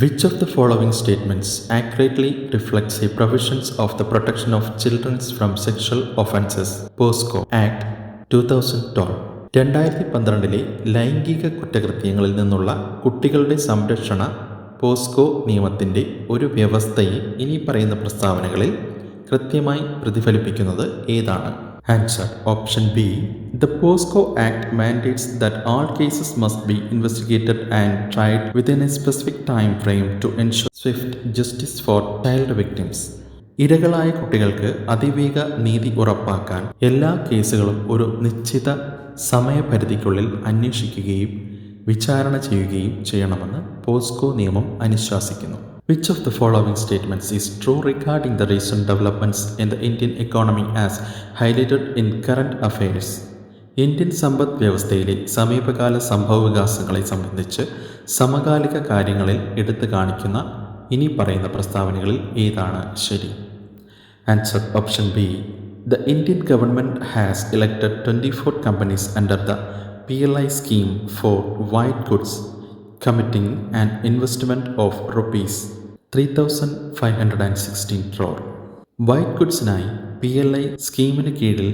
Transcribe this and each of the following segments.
Which of the following statements accurately reflects the provisions of the protection of children from sexual offenses? POSCO Act 2012. 2012 ലൈംഗിക കുറ്റകൃത്യങ്ങളിൽ നിന്നുള്ള കുട്ടികളുടെ സംരക്ഷണ POCSO നിയമത്തിൻ്റെ ഒരു വ്യവസ്ഥയെ ഇനി പറയുന്ന പ്രസ്താവനകളിൽ കൃത്യമായി പ്രതിഫലിപ്പിക്കുന്നത് ഏതാണ്? Answer. Option B. The POSCO Act mandates that all cases must be investigated and tried within a specific time frame to ensure swift justice for child victims. ഇരകളായ കുട്ടികൾക്ക് അതിവേഗ നീതി ഉറപ്പാക്കാൻ എല്ലാ കേസുകളും ഒരു നിശ്ചിത സമയപരിധിക്കുള്ളിൽ അന്വേഷിക്കുകയും വിചാരണ ചെയ്യുകയും ചെയ്യണമെന്ന് പോസ്കോ നിയമം അനുശാസിക്കുന്നു. Which of the following statements is true regarding the recent developments in the Indian economy as highlighted in current affairs? Indian സമ്പദ് വ്യവസ്ഥയിലെ സമീപകാല സംഭവവികാസങ്ങളെ സംബന്ധിച്ച് സമകാലിക കാര്യങ്ങളിൽ എടുത്തു കാണിക്കുന്ന ഇനി പറയുന്ന പ്രസ്താവനകളിൽ ഏതാണ് ശരി? Answer. Option B. The Indian government has elected 24 companies under the PLI scheme for white goods committing an investment of rupees 3,516 crore. White ഗുഡ്സിനായി PLI സ്കീമിന് കീഴിൽ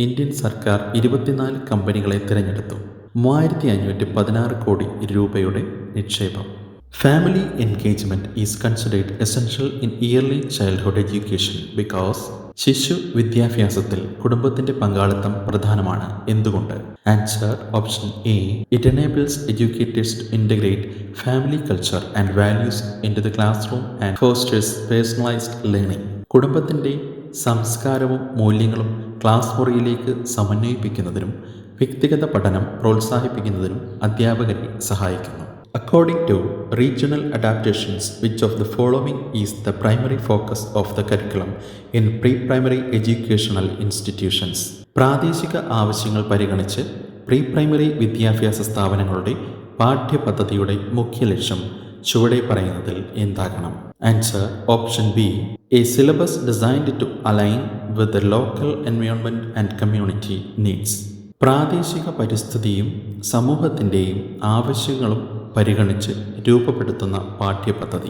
ഇന്ത്യൻ സർക്കാർ 24 കമ്പനികളെ തിരഞ്ഞെടുത്തു. 3,516 കോടി രൂപയുടെ നിക്ഷേപം. Family engagement is considered essential in early childhood education because ശിശു വിദ്യാഭ്യാസത്തിൽ കുടുംബത്തിന്റെ പങ്കാളിത്തം പ്രധാനമാണ്. എന്തുകൊണ്ട്? Answer. Option A. It enables educators to integrate family culture and values into the classroom and fosters personalised learning. കുടുംബത്തിന്റെ സംസ്കാരവും മൂല്യങ്ങളും class മുറിയിലേക്ക് സമന്വയിപ്പിക്കുന്നതിനും വ്യക്തിഗത പഠനം പ്രോത്സാഹിപ്പിക്കുന്നതിനും അധ്യാപകരെ സഹായിക്കുന്നു. According to regional adaptations, which of the following is the primary focus of the curriculum in pre-primary educational institutions? പ്രാദേശിക ആവശ്യങ്ങൾ പരിഗണിച്ച് പ്രീ പ്രൈമറി വിദ്യാഭ്യാസ സ്ഥാപനങ്ങളുടെ പാഠ്യപദ്ധതിയുടെ മുഖ്യ ലക്ഷ്യം ചുവടെ പറയുന്നതിൽ എന്താകണം? Answer. Option B. A syllabus designed to align with the local environment and community needs. പ്രാദേശിക പരിസ്ഥിതിയും സമൂഹത്തിൻ്റെയും ആവശ്യങ്ങളും പരിഗണിച്ച് രൂപപ്പെടുത്തുന്ന പാഠ്യപദ്ധതി.